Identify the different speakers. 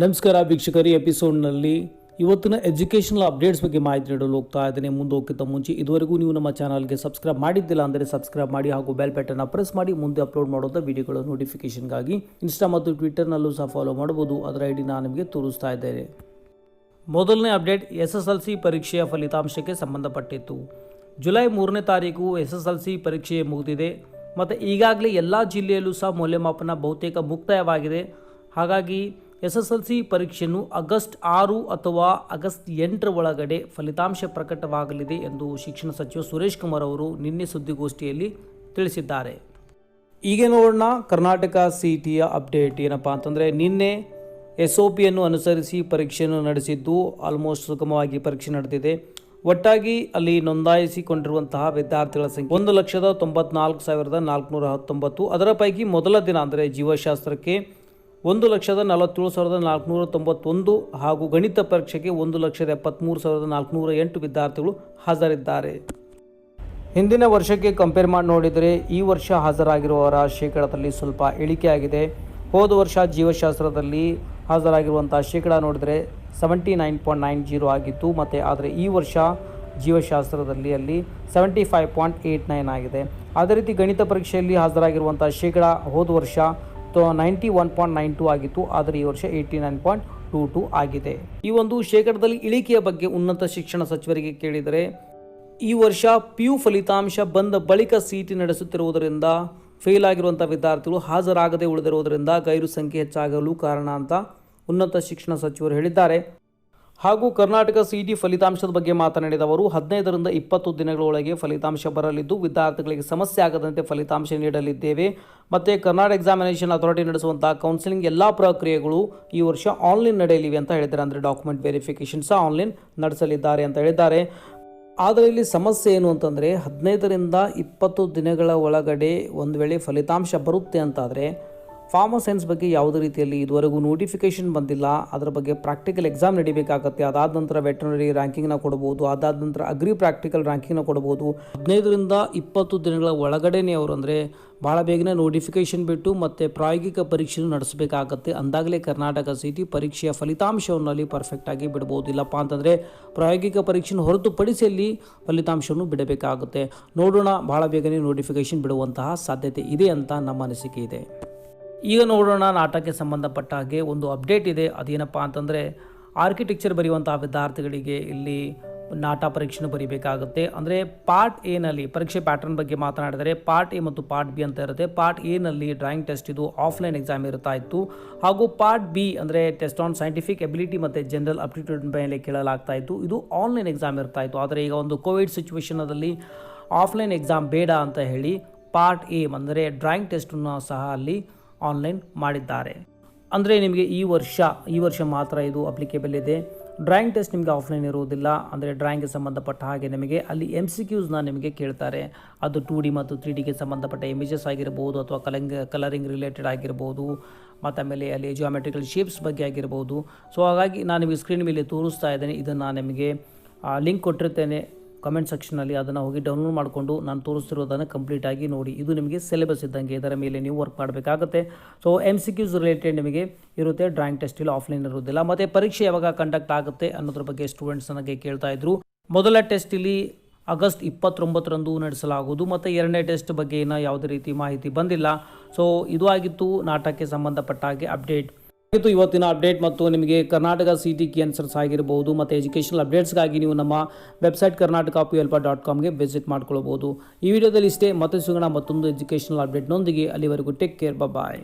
Speaker 1: ನಮಸ್ಕಾರ ವೀಕ್ಷಕರಿ, ಎಪಿಸೋಡ್ನಲ್ಲಿ ಇವತ್ತಿನ educational updates ಬಗ್ಗೆ ಮಾಹಿತಿ ನೀಡಲು ಹೋಗ್ತಾ ಇದ್ದೇನೆ. ಮುಂದೆ ಹೋಗ್ತಾ ಮುಂಚೆ ಇದುವರೆಗೂ ನೀವು ನಮ್ಮ ಚಾನಲ್ಗೆ ಸಬ್ಸ್ಕ್ರೈಬ್ ಮಾಡಿದ್ದಿಲ್ಲ ಅಂದರೆ ಸಬ್ಸ್ಕ್ರೈಬ್ ಮಾಡಿ ಹಾಗೂ ಬೆಲ್ ಬಟನ್ನ ಪ್ರೆಸ್ ಮಾಡಿ ಮುಂದೆ ಅಪ್ಲೋಡ್ ಮಾಡೋದ ವಿಡಿಯೋಗಳ ನೋಟಿಫಿಕೇಷನ್ಗಾಗಿ ಇನ್ಸ್ಟಾ ಮತ್ತು ಟ್ವಿಟರ್ನಲ್ಲೂ ಸಹ ಫಾಲೋ ಮಾಡಬಹುದು. ಅದರ ಐಡಿ ನಾನು ನಿಮಗೆ ತೋರಿಸ್ತಾ ಇದ್ದೇನೆ. ಮೊದಲನೇ ಅಪ್ಡೇಟ್ SSLC ಪರೀಕ್ಷೆಯ ಫಲಿತಾಂಶಕ್ಕೆ ಸಂಬಂಧಪಟ್ಟಿತ್ತು. ಜುಲೈ 3ನೇ ತಾರೀಕು SSLC ಪರೀಕ್ಷೆ ಮುಗಿದಿದೆ ಮತ್ತು ಈಗಾಗಲೇ ಎಲ್ಲ ಜಿಲ್ಲೆಯಲ್ಲೂ ಸಹ ಮೌಲ್ಯಮಾಪನ ಬಹುತೇಕ ಮುಕ್ತಾಯವಾಗಿದೆ. ಹಾಗಾಗಿ SSLC ಪರೀಕ್ಷೆಯನ್ನು ಆಗಸ್ಟ್ 6 ಅಥವಾ ಆಗಸ್ಟ್ 8 ಒಳಗಡೆ ಫಲಿತಾಂಶ ಪ್ರಕಟವಾಗಲಿದೆ ಎಂದು ಶಿಕ್ಷಣ ಸಚಿವ ಸುರೇಶ್ ಕುಮಾರ್ ಅವರು ನಿನ್ನೆ ಸುದ್ದಿಗೋಷ್ಠಿಯಲ್ಲಿ ತಿಳಿಸಿದ್ದಾರೆ. ಈಗ ನೋಡೋಣ ಕರ್ನಾಟಕ CETಯ ಅಪ್ಡೇಟ್ ಏನಪ್ಪ ಅಂತಂದರೆ, ನಿನ್ನೆ SOPಯನ್ನು ಅನುಸರಿಸಿ ಪರೀಕ್ಷೆಯನ್ನು ನಡೆಸಿದ್ದು ಆಲ್ಮೋಸ್ಟ್ ಸುಗಮವಾಗಿ ಪರೀಕ್ಷೆ ನಡೆದಿದೆ. ಒಟ್ಟಾಗಿ ಅಲ್ಲಿ ನೋಂದಾಯಿಸಿಕೊಂಡಿರುವಂತಹ ವಿದ್ಯಾರ್ಥಿಗಳ ಸಂಖ್ಯೆ 1,94,419. ಅದರ ಪೈಕಿ ಮೊದಲ ದಿನ ಅಂದರೆ ಜೀವಶಾಸ್ತ್ರಕ್ಕೆ 1,47,491 ಹಾಗೂ ಗಣಿತ ಪರೀಕ್ಷೆಗೆ 1,73,408 ವಿದ್ಯಾರ್ಥಿಗಳು ಹಾಜರಿದ್ದಾರೆ. ಹಿಂದಿನ ವರ್ಷಕ್ಕೆ ಕಂಪೇರ್ ಮಾಡಿ ನೋಡಿದರೆ ಈ ವರ್ಷ ಹಾಜರಾಗಿರುವವರ ಶೇಕಡದಲ್ಲಿ ಸ್ವಲ್ಪ ಇಳಿಕೆಯಾಗಿದೆ. ಹೋದ ವರ್ಷ ಜೀವಶಾಸ್ತ್ರದಲ್ಲಿ ಹಾಜರಾಗಿರುವಂಥ ಶೇಕಡ ನೋಡಿದರೆ 79.90 ಆಗಿತ್ತು, ಮತ್ತು ಆದರೆ ಈ ವರ್ಷ ಜೀವಶಾಸ್ತ್ರದಲ್ಲಿ ಅಲ್ಲಿ 75.89 ಆಗಿದೆ. ಅದೇ ರೀತಿ ಗಣಿತ ಪರೀಕ್ಷೆಯಲ್ಲಿ ಹಾಜರಾಗಿರುವಂಥ ಶೇಕಡ ಹೋದ ವರ್ಷ 91.92 ಆಗಿತ್ತು, ಆದರೆ ಈ ವರ್ಷ 89.22 ಆಗಿದೆ. ಈ ಒಂದು ಶೇಕಡದಲ್ಲಿ ಇಳಿಕೆಯ ಬಗ್ಗೆ ಉನ್ನತ ಶಿಕ್ಷಣ ಸಚಿವರಿಗೆ ಕೇಳಿದರೆ, ಈ ವರ್ಷ PU ಫಲಿತಾಂಶ ಬಂದ ಬಳಿಕ CET ನಡೆಸುತ್ತಿರುವುದರಿಂದ ಫೇಲ್ ಆಗಿರುವಂಥ ವಿದ್ಯಾರ್ಥಿಗಳು ಹಾಜರಾಗದೆ ಉಳಿದಿರುವುದರಿಂದ ಗೈರು ಸಂಖ್ಯೆ ಹೆಚ್ಚಾಗಲು ಕಾರಣ ಅಂತ ಉನ್ನತ ಶಿಕ್ಷಣ ಸಚಿವರು ಹೇಳಿದ್ದಾರೆ. ಹಾಗೂ ಕರ್ನಾಟಕ CET ಫಲಿತಾಂಶದ ಬಗ್ಗೆ ಮಾತನಾಡಿದ ಅವರು 15ರಿಂದ 20 ದಿನಗಳೊಳಗೆ ಫಲಿತಾಂಶ ಬರಲಿದ್ದು ವಿದ್ಯಾರ್ಥಿಗಳಿಗೆ ಸಮಸ್ಯೆ ಆಗದಂತೆ ಫಲಿತಾಂಶ ನೀಡಲಿದ್ದೇವೆ. ಮತ್ತು ಕರ್ನಾಟಕ ಎಕ್ಸಾಮಿನೇಷನ್ ಅಥಾರಿಟಿ ನಡೆಸುವಂಥ ಕೌನ್ಸಿಲಿಂಗ್ ಎಲ್ಲ ಪ್ರಕ್ರಿಯೆಗಳು ಈ ವರ್ಷ ಆನ್ಲೈನ್ ನಡೆಯಲಿವೆ ಅಂತ ಹೇಳಿದ್ದಾರೆ. ಅಂದರೆ ಡಾಕ್ಯುಮೆಂಟ್ ವೆರಿಫಿಕೇಷನ್ ಸಹ ಆನ್ಲೈನ್ ನಡೆಸಲಿದ್ದಾರೆ ಅಂತ ಹೇಳಿದ್ದಾರೆ. ಆದರೆ ಇಲ್ಲಿ ಸಮಸ್ಯೆ ಏನು ಅಂತಂದರೆ, 15ರಿಂದ 20 ದಿನಗಳ ಒಳಗಡೆ ಒಂದು ವೇಳೆ ಫಲಿತಾಂಶ ಬರುತ್ತೆ ಅಂತಾದರೆ ಫಾರ್ಮಾ ಸೈನ್ಸ್ ಬಗ್ಗೆ ಯಾವುದೇ ರೀತಿಯಲ್ಲಿ ಇದುವರೆಗೂ ನೋಟಿಫಿಕೇಷನ್ ಬಂದಿಲ್ಲ. ಅದರ ಬಗ್ಗೆ ಪ್ರಾಕ್ಟಿಕಲ್ ಎಕ್ಸಾಮ್ ನಡಿಬೇಕಾಗತ್ತೆ. ಅದಾದ ನಂತರ ವೆಟರ್ನರಿ ರ್ಯಾಂಕಿಂಗ್ನ ಕೊಡ್ಬೋದು, ಅದಾದ ನಂತರ ಅಗ್ರಿ ಪ್ರಾಕ್ಟಿಕಲ್ ರ್ಯಾಂಕಿಂಗ್ನ ಕೊಡ್ಬೋದು. 15ರಿಂದ 20 ದಿನಗಳ ಒಳಗಡೆನೇ ಅವರು ಅಂದರೆ ಭಾಳ ಬೇಗನೆ ನೋಟಿಫಿಕೇಷನ್ ಬಿಟ್ಟು ಮತ್ತು ಪ್ರಾಯೋಗಿಕ ಪರೀಕ್ಷೆಯನ್ನು ನಡೆಸಬೇಕಾಗತ್ತೆ. ಅಂದಾಗಲೇ ಕರ್ನಾಟಕ CET ಪರೀಕ್ಷೆಯ ಫಲಿತಾಂಶವನ್ನು ಅಲ್ಲಿ ಪರ್ಫೆಕ್ಟಾಗಿ ಬಿಡ್ಬೋದು. ಇಲ್ಲಪ್ಪ ಅಂತಂದರೆ ಪ್ರಾಯೋಗಿಕ ಪರೀಕ್ಷೆಯನ್ನು ಹೊರತುಪಡಿಸಿ ಅಲ್ಲಿ ಫಲಿತಾಂಶವನ್ನು ಬಿಡಬೇಕಾಗುತ್ತೆ. ನೋಡೋಣ, ಭಾಳ ಬೇಗನೆ ನೋಟಿಫಿಕೇಷನ್ ಬಿಡುವಂತಹ ಸಾಧ್ಯತೆ ಇದೆ ಅಂತ ನಮ್ಮ ಅನಿಸಿಕೆ ಇದೆ. ಈಗ ನೋಡೋಣ, ನಾಟಕ್ಕೆ ಸಂಬಂಧಪಟ್ಟ ಹಾಗೆ ಒಂದು ಅಪ್ಡೇಟ್ ಇದೆ. ಅದೇನಪ್ಪ ಅಂತಂದರೆ, ಆರ್ಕಿಟೆಕ್ಚರ್ ಬರೆಯುವಂತಹ ವಿದ್ಯಾರ್ಥಿಗಳಿಗೆ ಇಲ್ಲಿ ನಾಟ ಪರೀಕ್ಷೆಯನ್ನು ಬರೀಬೇಕಾಗುತ್ತೆ. ಅಂದರೆ ಪಾರ್ಟ್ ಎನಲ್ಲಿ ಪರೀಕ್ಷೆ ಪ್ಯಾಟರ್ನ್ ಬಗ್ಗೆ ಮಾತನಾಡಿದರೆ ಪಾರ್ಟ್ A ಮತ್ತು ಪಾರ್ಟ್ B ಅಂತ ಇರುತ್ತೆ. ಪಾರ್ಟ್ ಎನಲ್ಲಿ ಡ್ರಾಯಿಂಗ್ ಟೆಸ್ಟ್ ಇದು ಆಫ್ಲೈನ್ ಎಕ್ಸಾಮ್ ಇರ್ತಾ ಇತ್ತು. ಹಾಗೂ ಪಾರ್ಟ್ B ಅಂದರೆ ಟೆಸ್ಟ್ ಆನ್ ಸೈಂಟಿಫಿಕ್ ಎಬಿಲಿಟಿ ಮತ್ತು ಜನರಲ್ ಅಪ್ಟಿಟ್ಯೂಡ್ ಮೇಲೆ ಕೇಳಲಾಗ್ತಾ ಇತ್ತು. ಇದು ಆನ್ಲೈನ್ ಎಕ್ಸಾಮ್ ಇರ್ತಾ ಇತ್ತು. ಆದರೆ ಈಗ ಒಂದು ಕೋವಿಡ್ ಸಿಚುವೇಷನಲ್ಲಿ ಆಫ್ಲೈನ್ ಎಕ್ಸಾಮ್ ಬೇಡ ಅಂತ ಹೇಳಿ ಪಾರ್ಟ್ A ಅಂದರೆ ಡ್ರಾಯಿಂಗ್ ಟೆಸ್ಟನ್ನು ಸಹ ಅಲ್ಲಿ ಆನ್ಲೈನ್ ಮಾಡಿದ್ದಾರೆ. ಅಂದರೆ ನಿಮಗೆ ಈ ವರ್ಷ ಮಾತ್ರ ಇದು ಅಪ್ಲಿಕೇಬಲ್ ಇದೆ. ಡ್ರಾಯಿಂಗ್ ಟೆಸ್ಟ್ ನಿಮಗೆ ಆಫ್ಲೈನ್ ಇರುವುದಿಲ್ಲ. ಅಂದರೆ ಡ್ರಾಯಿಂಗ್ಗೆ ಸಂಬಂಧಪಟ್ಟ ಹಾಗೆ ನಿಮಗೆ ಅಲ್ಲಿ MCQsನ ನಿಮಗೆ ಕೇಳ್ತಾರೆ. ಅದು 2D ಮತ್ತು 3Dಗೆ ಸಂಬಂಧಪಟ್ಟ ಇಮೇಜಸ್ ಆಗಿರ್ಬೋದು, ಅಥವಾ ಕಲರಿಂಗ್ ರಿಲೇಟೆಡ್ ಆಗಿರ್ಬೋದು, ಮತ್ತು ಆಮೇಲೆ ಅಲ್ಲಿ ಜಿಯೋಮೆಟ್ರಿಕಲ್ ಶೇಪ್ಸ್ ಬಗ್ಗೆ ಆಗಿರ್ಬೋದು. ಸೊ ಹಾಗಾಗಿ ನಾನು ನಿಮಗೆ ಸ್ಕ್ರೀನ್ ಮೇಲೆ ತೋರಿಸ್ತಾ ಇದ್ದೇನೆ. ಇದನ್ನು ನಿಮಗೆ ಲಿಂಕ್ ಕೊಟ್ಟಿರ್ತೇನೆ ಕಮೆಂಟ್ ಸೆಕ್ಷನಲ್ಲಿ. ಅದನ್ನು ಹೋಗಿ ಡೌನ್ಲೋಡ್ ಮಾಡಿಕೊಂಡು ನಾನು ತೋರಿಸ್ತಿರೋದನ್ನು ಕಂಪ್ಲೀಟಾಗಿ ನೋಡಿ. ಇದು ನಿಮಗೆ ಸಿಲೆಬಸ್ ಇದ್ದಂಗೆ, ಇದರ ಮೇಲೆ ನೀವು ವರ್ಕ್ ಮಾಡಬೇಕಾಗುತ್ತೆ. ಸೊ MCQs ರಿಲೇಟೆಡ್ ನಿಮಗೆ ಇರುತ್ತೆ. ಡ್ರಾಯಿಂಗ್ ಟೆಸ್ಟ್ ಇಲ್ಲ, ಆಫ್ಲೈನ್ ಇರೋದಿಲ್ಲ. ಮತ್ತು ಪರೀಕ್ಷೆ ಯಾವಾಗ ಕಂಡಕ್ಟ್ ಆಗುತ್ತೆ ಅನ್ನೋದ್ರ ಬಗ್ಗೆ ಸ್ಟೂಡೆಂಟ್ಸ್ ನನಗೆ ಕೇಳ್ತಾ ಇದ್ರು. ಮೊದಲ ಟೆಸ್ಟ್ ಇಲ್ಲಿ ಆಗಸ್ಟ್ 29ರಂದು ನಡೆಸಲಾಗುವುದು. ಮತ್ತು ಎರಡನೇ ಟೆಸ್ಟ್ ಬಗ್ಗೆ ಏನೋ ಯಾವುದೇ ರೀತಿ ಮಾಹಿತಿ ಬಂದಿಲ್ಲ. ಸೊ ಇದು ಆಗಿತ್ತು ನಾಟಕಕ್ಕೆ ಸಂಬಂಧಪಟ್ಟ ಹಾಗೆ ಅಪ್ಡೇಟ್. ಇದು ಇವತ್ತಿನ ಅಪ್ಡೇಟ್. ಮತ್ತು ನಿಮಗೆ ಕರ್ನಾಟಕ CET ಕೀ ಆನ್ಸರ್ಸ್ ಆಗಿರ್ಬೋದು ಮತ್ತು ಎಜುಕೇಷನಲ್ ಅಪ್ಡೇಟ್ಸ್ಗಾಗಿ ನೀವು ನಮ್ಮ ವೆಬ್ಸೈಟ್ karnataka.pul.com ವಿಸಿಟ್ ಮಾಡ್ಕೊಳ್ಬೋದು. ಈ ವಿಡಿಯೋದಲ್ಲಿ ಇಷ್ಟೇ. ಮತ್ತೆ ಸಿಗೋಣ ಮತ್ತೊಂದು ಎಜುಕೇಷನಲ್ ಅಪ್ಡೇಟ್ನೊಂದಿಗೆ. ಅಲ್ಲಿವರೆಗೂ ಟೇಕ್ ಕೇರ್, ಬಾಯ್.